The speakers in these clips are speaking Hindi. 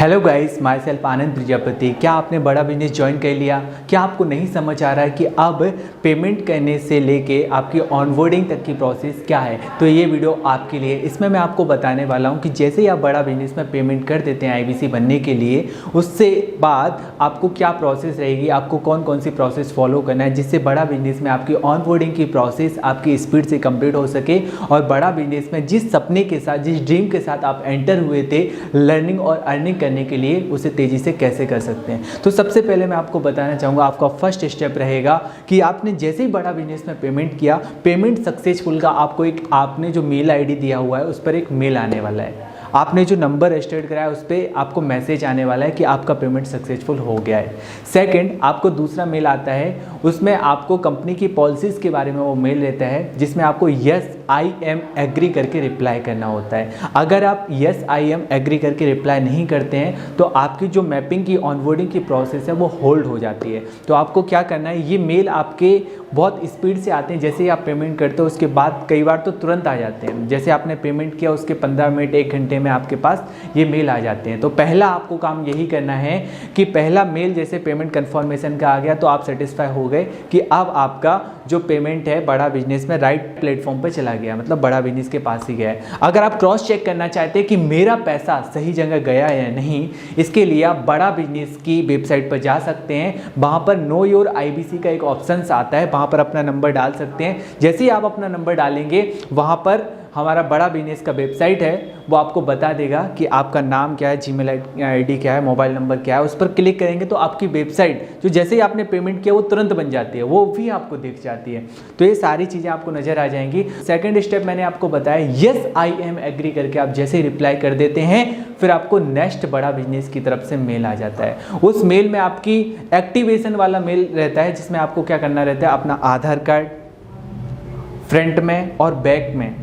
हेलो गाइस, माई सेल्फ आनंद प्रजापति। क्या आपने बड़ा बिजनेस ज्वाइन कर लिया? क्या आपको नहीं समझ आ रहा है कि अब पेमेंट करने से लेके आपकी ऑनबोर्डिंग तक की प्रोसेस क्या है? तो ये वीडियो आपके लिए। इसमें मैं आपको बताने वाला हूँ कि जैसे ही आप बड़ा बिजनेस में पेमेंट कर देते हैं आईबीसी बनने के लिए, उससे बाद आपको क्या प्रोसेस रहेगी, आपको कौन कौन सी प्रोसेस फॉलो करना है, जिससे बड़ा बिजनेस में आपकी ऑनबोर्डिंग की प्रोसेस आपकी स्पीड से कंप्लीट हो सके और बड़ा बिजनेस में जिस सपने के साथ, जिस ड्रीम के साथ आप एंटर हुए थे लर्निंग और अर्निंग करने के लिए, उसे तेजी से कैसे कर सकते हैं। तो सबसे पहले मैं आपको बताना चाहूँगा, आपका फर्स्ट स्टेप रहेगा कि आपने जैसे ही बड़ा बिजनेस में पेमेंट किया, पेमेंट सक्सेसफुल का आपको आपने जो मेल आईडी दिया हुआ है उस पर एक मेल आने वाला है। आपने जो नंबर रजिस्टर्ड कराया उस पर आपको मैसेज आने वाला है कि आपका पेमेंट सक्सेसफुल हो गया है। सेकंड, आपको दूसरा मेल आता है, उसमें आपको कंपनी की पॉलिसीज़ के बारे में वो मेल रहता है, जिसमें आपको यस आई एम एग्री करके रिप्लाई करना होता है। अगर आप यस आई एम एग्री करके रिप्लाई नहीं करते हैं तो आपकी जो मैपिंग की ऑनबोर्डिंग की प्रोसेस है वो होल्ड हो जाती है। तो आपको क्या करना है, ये मेल आपके बहुत स्पीड से आते हैं। जैसे ही आप पेमेंट करते हो उसके बाद कई बार तो तुरंत आ जाते हैं। जैसे आपने पेमेंट किया उसके 15 मिनट 1 घंटे में आपके पास ये मेल आ जाते हैं। तो पहला आपको काम यही करना है कि पहला मेल जैसे पेमेंट कन्फर्मेशन का आ गया तो आप सेटिस्फाई हो गए कि अब आपका जो पेमेंट है बड़ा बिजनेस में राइट प्लेटफॉर्म पर चला गया, मतलब बड़ा बिजनेस के पास ही गया है। अगर आप क्रॉस चेक करना चाहते हैं कि मेरा पैसा सही जगह गया है या नहीं, इसके लिए आप बड़ा बिजनेस की वेबसाइट पर जा सकते हैं। वहाँ पर नो योर आईबीसी का एक ऑप्शन आता है, वहाँ पर अपना नंबर डाल सकते हैं। जैसे ही आप अपना नंबर डालेंगे, वहाँ पर हमारा बड़ा बिजनेस का वेबसाइट है वो आपको बता देगा कि आपका नाम क्या है, जीमेल आईडी क्या है, मोबाइल नंबर क्या है। उस पर क्लिक करेंगे तो आपकी वेबसाइट जो जैसे ही आपने पेमेंट किया वो तुरंत बन जाती है, वो भी आपको दिख जाती है। तो ये सारी चीज़ें आपको नज़र आ जाएंगी। सेकंड स्टेप मैंने आपको बताया, यस आई एम एग्री करके आप जैसे ही रिप्लाई कर देते हैं, फिर आपको नेक्स्ट बड़ा बिजनेस की तरफ से मेल आ जाता है। उस मेल में आपकी एक्टिवेशन वाला मेल रहता है, जिसमें आपको क्या करना रहता है, अपना आधार कार्ड फ्रंट में और बैक में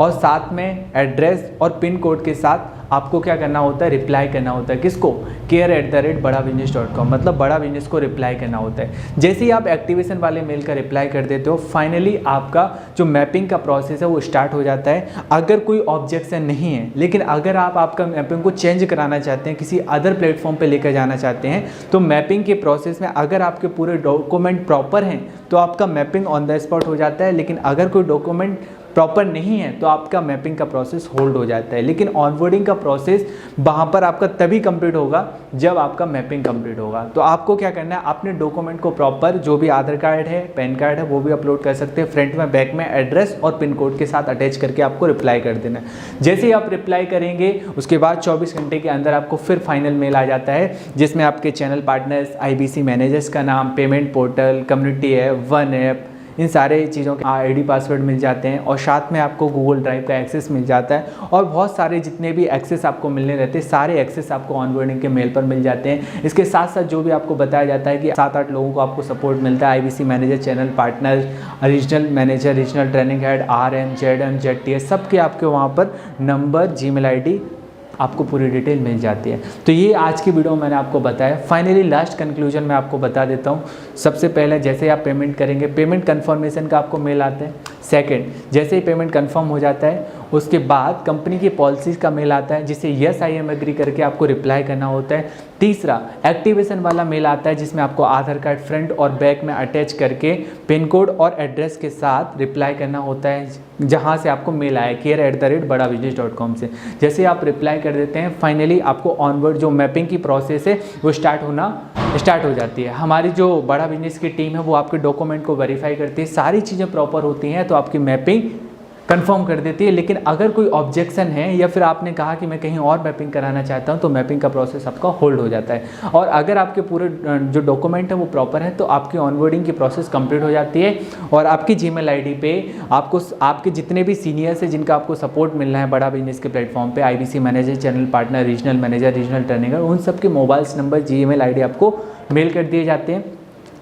और साथ में एड्रेस और पिन कोड के साथ आपको क्या करना होता है, रिप्लाई करना होता है। किसको? care@badabusiness.com, मतलब बड़ा बिजनेस को रिप्लाई करना होता है। जैसे ही आप एक्टिवेशन वाले मेल का रिप्लाई कर देते हो, फाइनली आपका जो मैपिंग का प्रोसेस है वो स्टार्ट हो जाता है। अगर कोई ऑब्जेक्शन नहीं है, लेकिन अगर आप आपका मैपिंग को चेंज कराना चाहते हैं, किसी अदर प्लेटफॉर्म पर लेकर जाना चाहते हैं, तो मैपिंग के प्रोसेस में अगर आपके पूरे डॉक्यूमेंट प्रॉपर हैं तो आपका मैपिंग ऑन द स्पॉट हो जाता है। लेकिन अगर कोई डॉक्यूमेंट प्रॉपर नहीं है तो आपका मैपिंग का प्रोसेस होल्ड हो जाता है। लेकिन ऑनबोर्डिंग का प्रोसेस वहाँ पर आपका तभी कंप्लीट होगा जब आपका मैपिंग कंप्लीट होगा। तो आपको क्या करना है, अपने डॉक्यूमेंट को प्रॉपर, जो भी आधार कार्ड है, पैन कार्ड है, वो भी अपलोड कर सकते हैं। फ्रंट में, बैक में एड्रेस और पिन कोड के साथ अटैच करके आपको रिप्लाई कर देना है। जैसे ही आप रिप्लाई करेंगे उसके बाद 24 घंटे के अंदर आपको फिर फाइनल मेल आ जाता है, जिसमें आपके चैनल पार्टनर्स, आईबीसी मैनेजर्स का नाम, payment portal, community app, one app, इन सारे चीज़ों के आईडी पासवर्ड मिल जाते हैं और साथ में आपको गूगल ड्राइव का एक्सेस मिल जाता है। और बहुत सारे जितने भी एक्सेस आपको मिलने रहते हैं, सारे एक्सेस आपको ऑनबोर्डिंग के मेल पर मिल जाते हैं। इसके साथ साथ जो भी आपको बताया जाता है कि 7-8 लोगों को आपको सपोर्ट मिलता है, IBC manager, channel partner, regional manager, regional training head, RM, ZM, ZTS, सबके आपके वहाँ पर नंबर, जीमेल आईडी, आपको पूरी डिटेल मिल जाती है। तो ये आज की वीडियो में मैंने आपको बताया। फाइनली लास्ट कंक्लूजन मैं आपको बता देता हूँ। सबसे पहले जैसे आप पेमेंट करेंगे, पेमेंट कन्फर्मेशन का आपको मेल आता है। सेकंड, जैसे ही पेमेंट कंफर्म हो जाता है उसके बाद कंपनी की पॉलिसीज का मेल आता है, जिसे यस आई एम एग्री करके आपको रिप्लाई करना होता है। तीसरा, एक्टिवेशन वाला मेल आता है, जिसमें आपको आधार कार्ड फ्रंट और बैक में अटैच करके पिन कोड और एड्रेस के साथ रिप्लाई करना होता है, जहां से आपको मेल आया care@badabusiness.com से। जैसे आप रिप्लाई कर देते हैं, फाइनली आपको ऑनवर्ड जो मैपिंग की प्रोसेस है वो स्टार्ट हो जाती है। हमारी जो बड़ा बिजनेस की टीम है वो आपके डॉक्यूमेंट को वेरीफाई करती है, सारी चीज़ें प्रॉपर होती हैं तो आपकी मैपिंग कंफर्म कर देती है। लेकिन अगर कोई ऑब्जेक्शन है या फिर आपने कहा कि मैं कहीं और मैपिंग कराना चाहता हूं, तो मैपिंग का प्रोसेस आपका होल्ड हो जाता है। और अगर आपके पूरे जो डॉक्यूमेंट है वो प्रॉपर है तो आपकी ऑनबोर्डिंग की प्रोसेस कंप्लीट हो जाती है और आपकी जीमेल आईडी पे आपको आपके जितने भी सीनियर्स हैं जिनका आपको सपोर्ट मिलना है बड़ा बिजनेस के प्लेटफॉर्म पे, IBC manager, channel partner, regional manager, regional trainer, उन सब के मोबाइल्स नंबर, जीमेल आईडी आपको मेल कर दिए जाते हैं।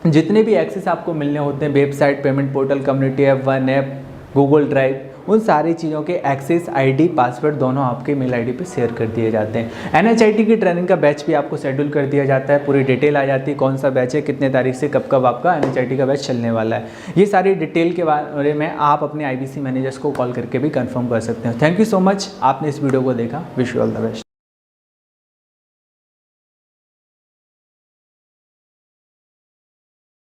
जितने भी एक्सेस आपको मिलने होते हैं, website, payment portal, community app, one app, Google drive, उन सारी चीज़ों के एक्सेस, आईडी, पासवर्ड दोनों आपके मेल आईडी पे शेयर कर दिए जाते हैं। NHIT की ट्रेनिंग का बैच भी आपको शेड्यूल कर दिया जाता है, पूरी डिटेल आ जाती है कौन सा बैच है, कितने तारीख से कब कब आपका NHIT का बैच चलने वाला है। ये सारी डिटेल के बारे में आप अपने आईबीसी मैनेजर्स को कॉल करके भी कंफर्म कर सकते हैं। थैंक यू सो मच, आपने इस वीडियो को देखा। Wish you all the best.